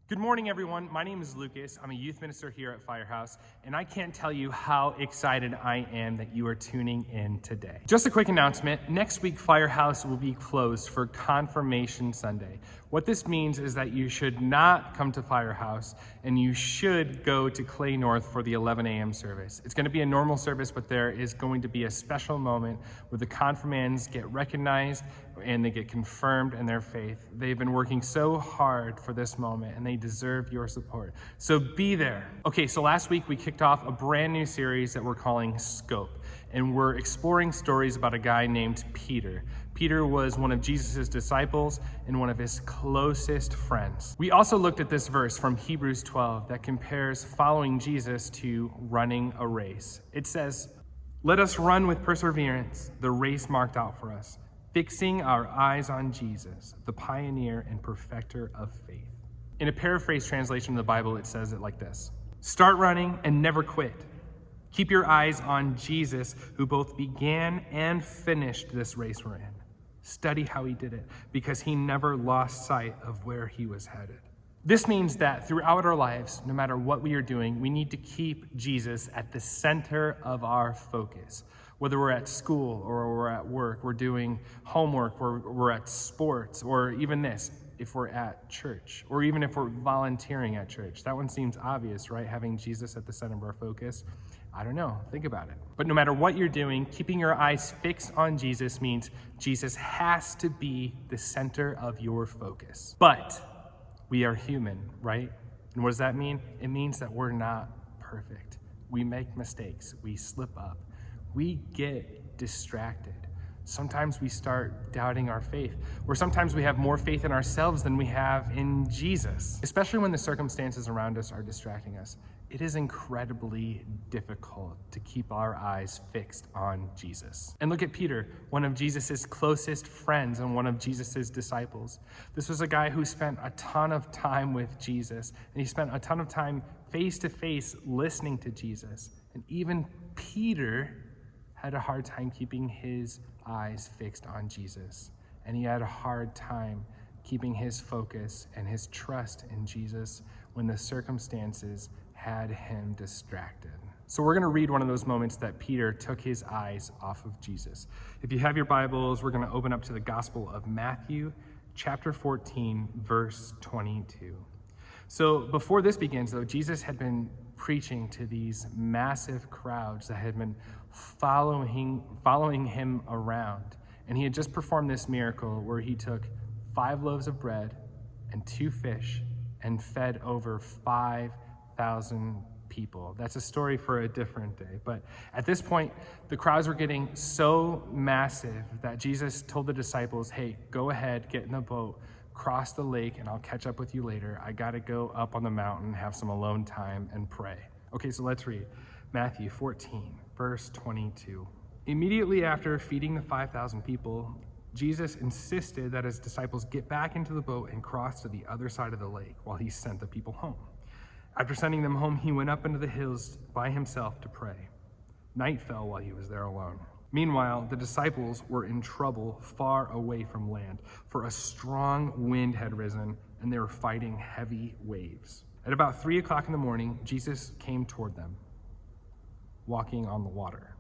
Good morning, everyone. My name is Lucas. I'm a youth minister here at Firehouse, and I can't tell you how excited I am that you are tuning in today. Just a quick announcement. Next week, Firehouse will be closed for Confirmation Sunday. What this means is that you should not come to Firehouse, and you should go to Clay North for the 11 a.m. service. It's going to be a normal service, but there is going to be a special moment where the confirmands get recognized and they get confirmed in their faith. They've been working so hard for this moment, and they deserve your support. So be there. Okay, so last week we kicked off a brand new series that we're calling Scope, and we're exploring stories about a guy named Peter. Peter was one of Jesus' disciples and one of his closest friends. We also looked at this verse from Hebrews 12 that compares following Jesus to running a race. It says, "Let us run with perseverance the race marked out for us, fixing our eyes on Jesus, the pioneer and perfecter of faith." In a paraphrase translation of the Bible, it says it like this: "Start running and never quit. Keep your eyes on Jesus, who both began and finished this race we're in. Study how he did it, because he never lost sight of where he was headed." This means that throughout our lives, no matter what we are doing, we need to keep Jesus at the center of our focus. Whether we're at school or we're at work, we're doing homework, we're at sports, or even this, if we're at church, or even if we're volunteering at church. That one seems obvious, right? Having Jesus at the center of our focus. I don't know, think about it. But no matter what you're doing, keeping your eyes fixed on Jesus means Jesus has to be the center of your focus. But we are human, right? And what does that mean? It means that we're not perfect. We make mistakes, we slip up, we get distracted. Sometimes we start doubting our faith, or sometimes we have more faith in ourselves than we have in Jesus. Especially when the circumstances around us are distracting us, it is incredibly difficult to keep our eyes fixed on Jesus. And look at Peter, one of Jesus's closest friends and one of Jesus's disciples. This was a guy who spent a ton of time with Jesus, and he spent a ton of time face to face listening to Jesus. And even Peter had a hard time keeping his eyes fixed on Jesus. And he had a hard time keeping his focus and his trust in Jesus when the circumstances had him distracted. So we're going to read one of those moments that Peter took his eyes off of Jesus. If you have your Bibles, we're going to open up to the Gospel of Matthew, chapter 14, verse 22. So before this begins, though, Jesus had been preaching to these massive crowds that had been following him around. And he had just performed this miracle where he took 5 loaves of bread and 2 fish and fed over 5,000 people. That's a story for a different day. But at this point, the crowds were getting so massive that Jesus told the disciples, "Hey, go ahead, get in the boat, cross the lake, and I'll catch up with you later. I got to go up on the mountain, have some alone time, and pray." Okay, so let's read Matthew 14, verse 22. Immediately after feeding the 5,000 people, Jesus insisted that his disciples get back into the boat and cross to the other side of the lake while he sent the people home. After sending them home, he went up into the hills by himself to pray. Night fell while he was there alone. Meanwhile, the disciples were in trouble far away from land, for a strong wind had risen, and they were fighting heavy waves. At about 3 o'clock in the morning, Jesus came toward them, walking on the water.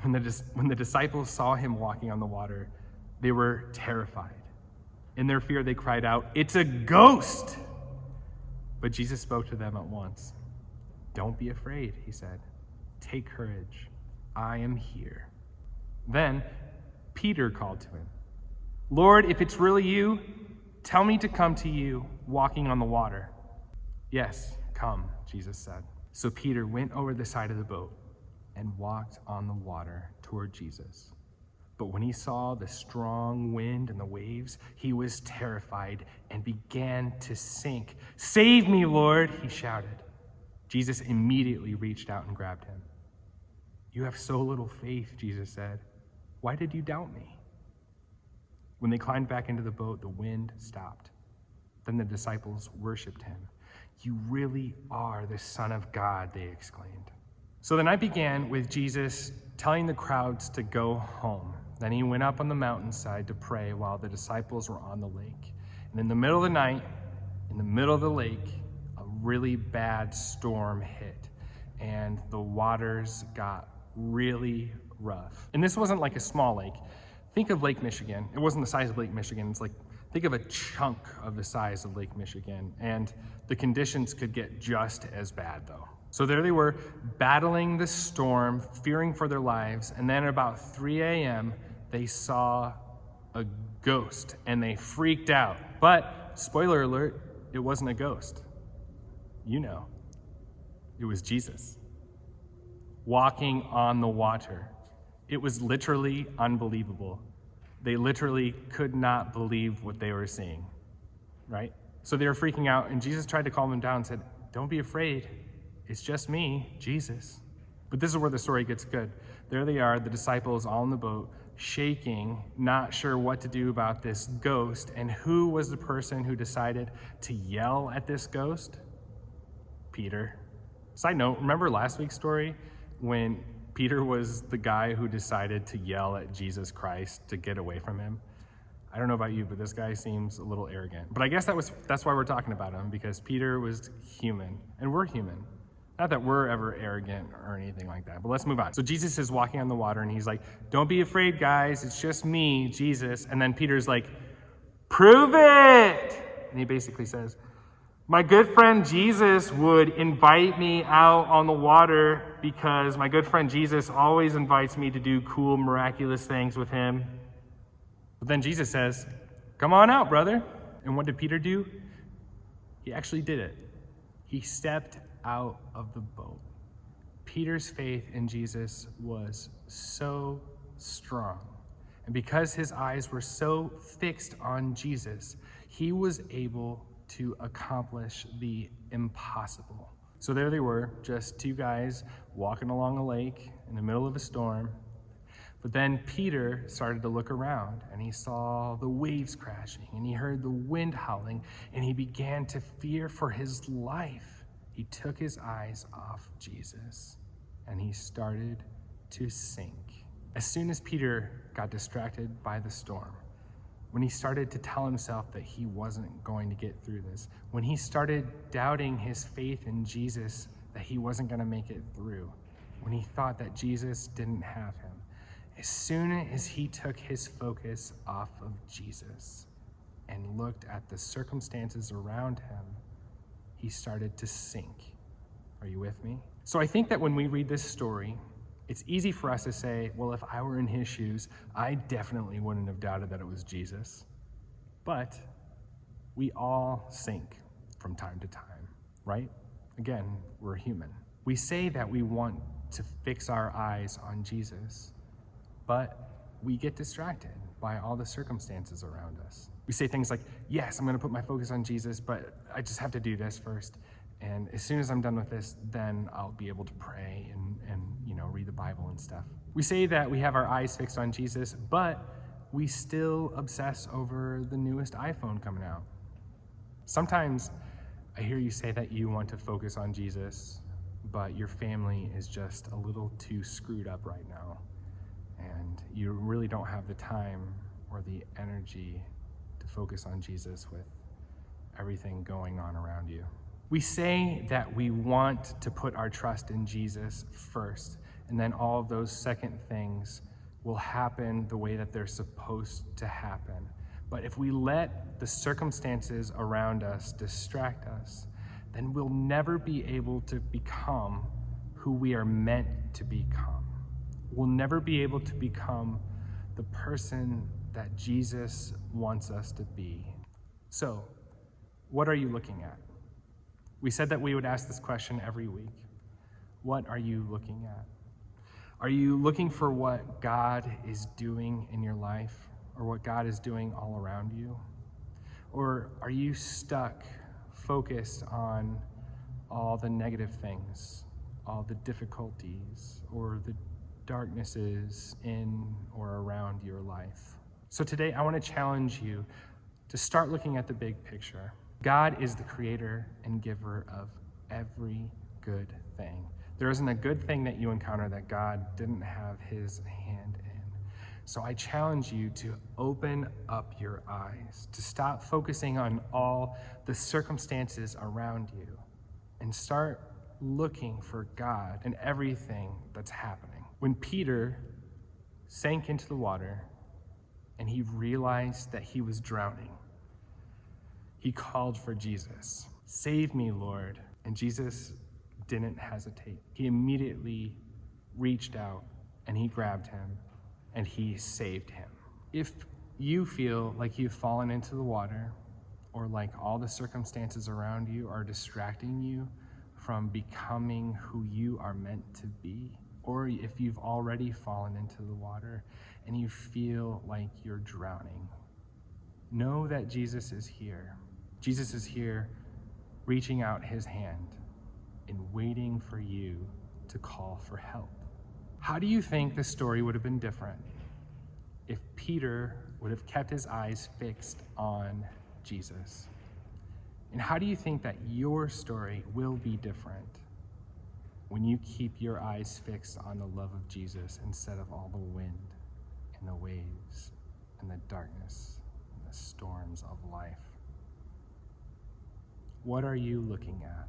When the disciples saw him walking on the water, they were terrified. In their fear, they cried out, "It's a ghost!" But Jesus spoke to them at once. "Don't be afraid," he said. "Take courage. I am here." Then Peter called to him, "Lord, if it's really you, tell me to come to you walking on the water." "Yes, come," Jesus said. So Peter went over the side of the boat and walked on the water toward Jesus. But when he saw the strong wind and the waves, he was terrified and began to sink. "Save me, Lord," he shouted. Jesus immediately reached out and grabbed him. "You have so little faith," Jesus said. "Why did you doubt me?" When they climbed back into the boat, the wind stopped. Then the disciples worshiped him. "You really are the Son of God," they exclaimed. So the night began with Jesus telling the crowds to go home. Then he went up on the mountainside to pray while the disciples were on the lake. And in the middle of the night, in the middle of the lake, a really bad storm hit, and the waters got really rough. And this wasn't like a small lake. Think of Lake Michigan. It wasn't the size of Lake Michigan. It's like, think of a chunk of the size of Lake Michigan. And the conditions could get just as bad though. So there they were, battling the storm, fearing for their lives. And then at about 3 a.m., they saw a ghost and they freaked out. But spoiler alert, it wasn't a ghost. You know, it was Jesus walking on the water. It was literally unbelievable. They literally could not believe what they were seeing, right? So they were freaking out, and Jesus tried to calm them down and said, "Don't be afraid. It's just me, Jesus." But this is where the story gets good. There they are, the disciples all in the boat, shaking, not sure what to do about this ghost. And who was the person who decided to yell at this ghost? Peter. Side note, remember last week's story when Peter was the guy who decided to yell at Jesus Christ to get away from him? I don't know about you, but this guy seems a little arrogant. But I guess that's why we're talking about him, because Peter was human, and we're human. Not that we're ever arrogant or anything like that, but let's move on. So Jesus is walking on the water, and he's like, "Don't be afraid, guys. It's just me, Jesus." And then Peter's like, "Prove it!" And he basically says, "My good friend Jesus would invite me out on the water because my good friend Jesus always invites me to do cool, miraculous things with him." But then Jesus says, "Come on out, brother." And what did Peter do? He actually did it. He stepped out of the boat. Peter's faith in Jesus was so strong. And because his eyes were so fixed on Jesus, he was able to accomplish the impossible. So there they were, just two guys walking along a lake in the middle of a storm. But then Peter started to look around, and he saw the waves crashing, and he heard the wind howling, and he began to fear for his life. He took his eyes off Jesus, and he started to sink. As soon as Peter got distracted by the storm, when he started to tell himself that he wasn't going to get through this, when he started doubting his faith in Jesus, that he wasn't going to make it through, when he thought that Jesus didn't have him, as soon as he took his focus off of Jesus and looked at the circumstances around him, he started to sink. Are you with me? So I think that when we read this story, it's easy for us to say, well, if I were in his shoes, I definitely wouldn't have doubted that it was Jesus. But we all sink from time to time, right? Again, we're human. We say that we want to fix our eyes on Jesus, but we get distracted by all the circumstances around us. We say things like, yes, I'm going to put my focus on Jesus, but I just have to do this first. And as soon as I'm done with this, then I'll be able to pray and read the Bible and stuff. We say that we have our eyes fixed on Jesus, but we still obsess over the newest iPhone coming out. Sometimes I hear you say that you want to focus on Jesus, but your family is just a little too screwed up right now, and you really don't have the time or the energy to focus on Jesus with everything going on around you. We say that we want to put our trust in Jesus first, and then all of those second things will happen the way that they're supposed to happen. But if we let the circumstances around us distract us, then we'll never be able to become who we are meant to become. We'll never be able to become the person that Jesus wants us to be. So, what are you looking at? We said that we would ask this question every week. What are you looking at? Are you looking for what God is doing in your life, or what God is doing all around you? Or are you stuck, focused on all the negative things, all the difficulties, or the darknesses in or around your life? So today I want to challenge you to start looking at the big picture. God is the creator and giver of every good thing. There isn't a good thing that you encounter that God didn't have his hand in. So I challenge you to open up your eyes, to stop focusing on all the circumstances around you and start looking for God in everything that's happening. When Peter sank into the water and he realized that he was drowning, he called for Jesus. "Save me, Lord." And Jesus didn't hesitate. He immediately reached out and he grabbed him and he saved him. If you feel like you've fallen into the water, or like all the circumstances around you are distracting you from becoming who you are meant to be, or if you've already fallen into the water and you feel like you're drowning, know that Jesus is here. Jesus is here reaching out his hand and waiting for you to call for help. How do you think the story would have been different if Peter would have kept his eyes fixed on Jesus? And how do you think that your story will be different when you keep your eyes fixed on the love of Jesus instead of all the wind and the waves and the darkness and the storms of life? What are you looking at?